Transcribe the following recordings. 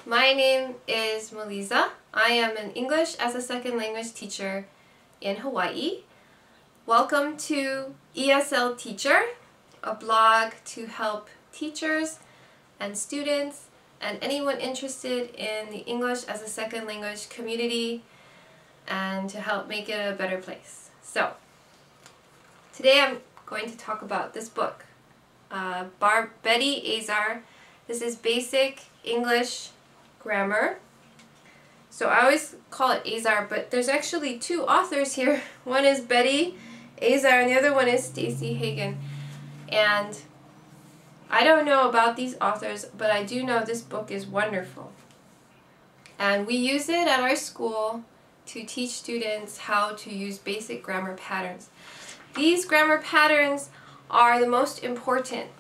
my name is Meylysa. I am an English as a second language teacher in Hawaii. Welcome to ESL Teacher, a blog to help teachers and students and anyone interested in the English as a second language community and to help make it a better place. So, today I'm going to talk about this book, Betty Azar. This is basic English grammar. So I always call it Azar, but there's actually two authors here. One is Betty Azar and the other one is Hagen. And I don't know about these authors, but I do know this book is wonderful. And we use it at our school to teach students how to use basic grammar patterns. These grammar patterns are the most important.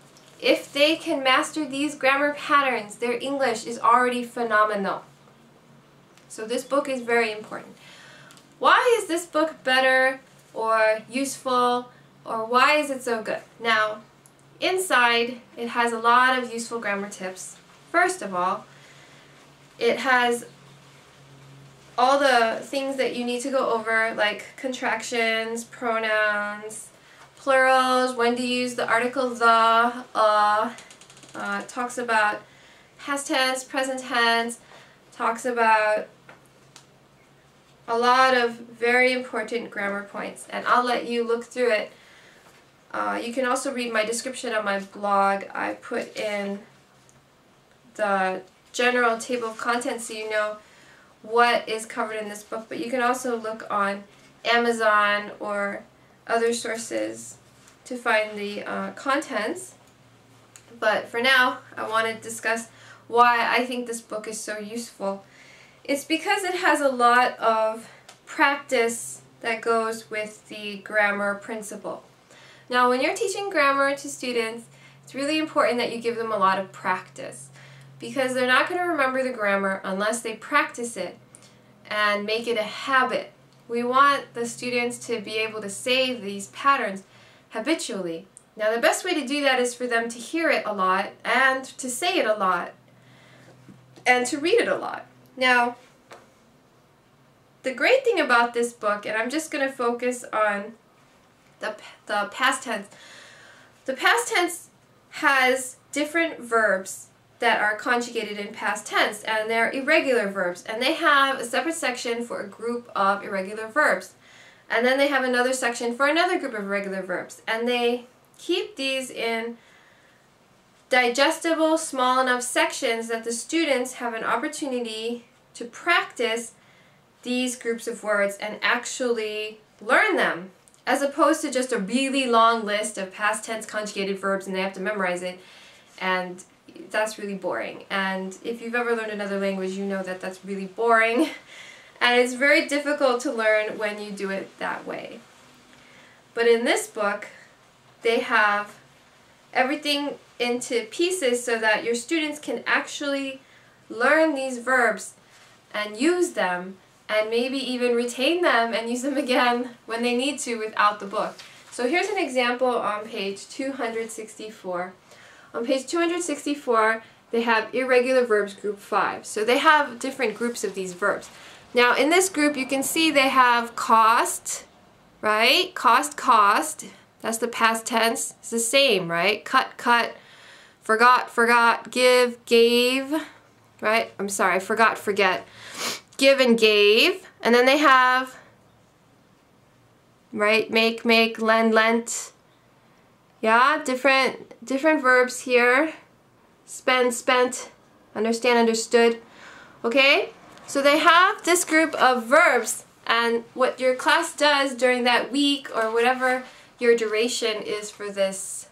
If they can master these grammar patterns, their English is already phenomenal. So this book is very important. Why is this book better or useful, or why is it so good? Now, inside it has a lot of useful grammar tips. First of all, it has all the things that you need to go over, like contractions, pronouns, plurals, when to use the article the, it talks about past tense, present tense, talks about a lot of very important grammar points, and I'll let you look through it. You can also read my description on my blog. I put in the general table of contents so you know what is covered in this book, but you can also look on Amazon or other sources to find the contents. But for now, I want to discuss why I think this book is so useful. It's because it has a lot of practice that goes with the grammar principle. Now, when you're teaching grammar to students, it's really important that you give them a lot of practice, because they're not going to remember the grammar unless they practice it and make it a habit. We want the students to be able to say these patterns habitually. Now, the best way to do that is for them to hear it a lot and to say it a lot and to read it a lot. Now, the great thing about this book, and I'm just going to focus on the past tense. The past tense has different verbs that are conjugated in past tense, and they're irregular verbs, and they have a separate section for a group of irregular verbs, and then they have another section for another group of irregular verbs, and they keep these in digestible, small enough sections that the students have an opportunity to practice these groups of words and actually learn them, as opposed to just a really long list of past tense conjugated verbs and they have to memorize it, and that's really boring. And if you've ever learned another language, you know that that's really boring and it's very difficult to learn when you do it that way. But in this book, they have everything into pieces so that your students can actually learn these verbs and use them, and maybe even retain them and use them again when they need to without the book. So here's an example on page 264. On page 264, they have irregular verbs group 5. So they have different groups of these verbs. Now in this group you can see they have cost, right? Cost, cost. That's the past tense. It's the same, right? Cut, cut. Forgot, forgot. Give, gave. Right? I'm sorry, forgot, forget. Give and gave. And then they have, right? Make, make, lend, lent. Yeah, different verbs here. Spend, spent. Understand, understood. Okay? So they have this group of verbs, and what your class does during that week or whatever your duration is for this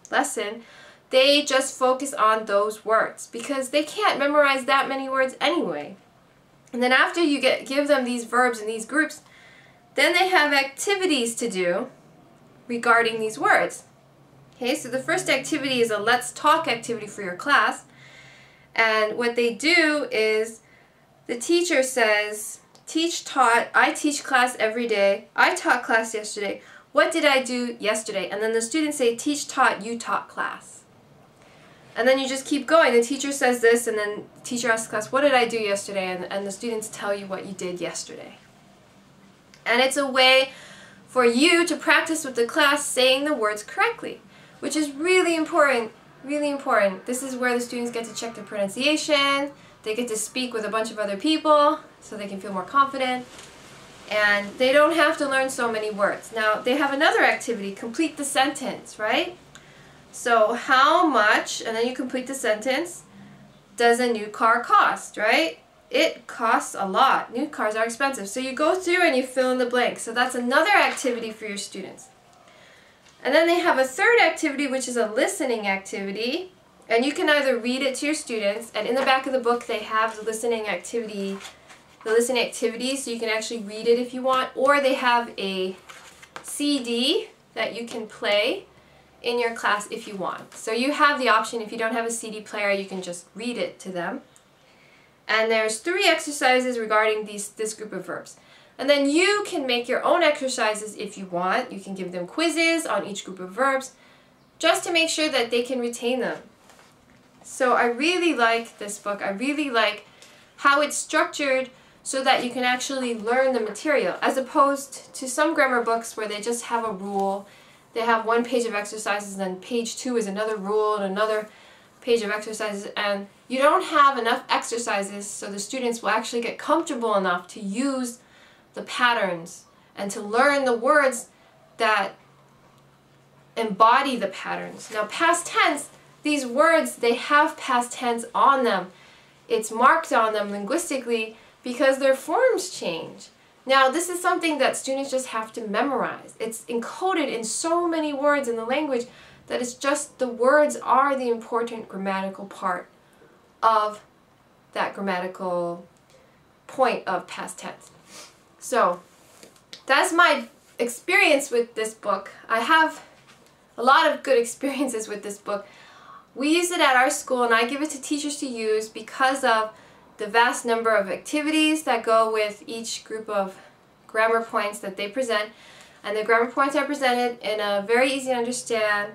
lesson, they just focus on those words because they can't memorize that many words anyway. And then after you give them these verbs in these groups, then they have activities to do regarding these words. Okay, so the first activity is a let's talk activity for your class, and what they do is the teacher says, teach, taught, I teach class every day, I taught class yesterday, what did I do yesterday? And then the students say, teach, taught, you taught class. And then you just keep going. The teacher says this, and then the teacher asks the class, what did I do yesterday? And the students tell you what you did yesterday. And it's a way for you to practice with the class saying the words correctly, which is really important, really important. This is where the students get to check their pronunciation. They get to speak with a bunch of other people so they can feel more confident. And they don't have to learn so many words. Now, they have another activity, complete the sentence, right? So, how much, and then you complete the sentence, does a new car cost, right? It costs a lot. New cars are expensive. So you go through and you fill in the blank. So that's another activity for your students. And then they have a third activity, which is a listening activity. And you can either read it to your students, and in the back of the book they have the listening activity, so you can actually read it if you want, or they have a CD that you can play in your class if you want. So you have the option, if you don't have a CD player, you can just read it to them. And there's 3 exercises regarding this group of verbs. And then you can make your own exercises if you want. You can give them quizzes on each group of verbs just to make sure that they can retain them. So I really like this book. I really like how it's structured so that you can actually learn the material, as opposed to some grammar books where they just have a rule. They have 1 page of exercises, and then page 2 is another rule and another page of exercises, and you don't have enough exercises so the students will actually get comfortable enough to use the patterns and to learn the words that embody the patterns. Now, past tense, these words, they have past tense on them. It's marked on them linguistically because their forms change. Now, this is something that students just have to memorize. It's encoded in so many words in the language that it's just the words are the important grammatical part of that grammatical point of past tense. So, that's my experience with this book. I have a lot of good experiences with this book. We use it at our school, and I give it to teachers to use because of the vast number of activities that go with each group of grammar points that they present. And the grammar points are presented in a very easy to understand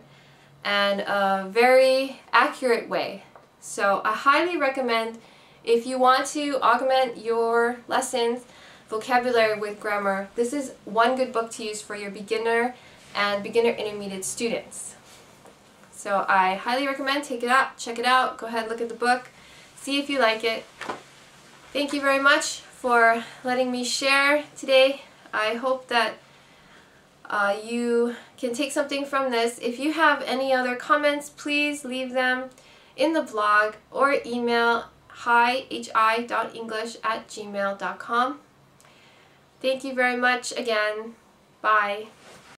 and a very accurate way. So I highly recommend, if you want to augment your lessons, vocabulary with grammar, this is one good book to use for your beginner and beginner intermediate students. So I highly recommend, take it out, check it out, go ahead, look at the book, see if you like it. Thank you very much for letting me share today. I hope that you can take something from this. If you have any other comments, please leave them in the blog or email hi.english@gmail.com. Thank you very much again. Bye.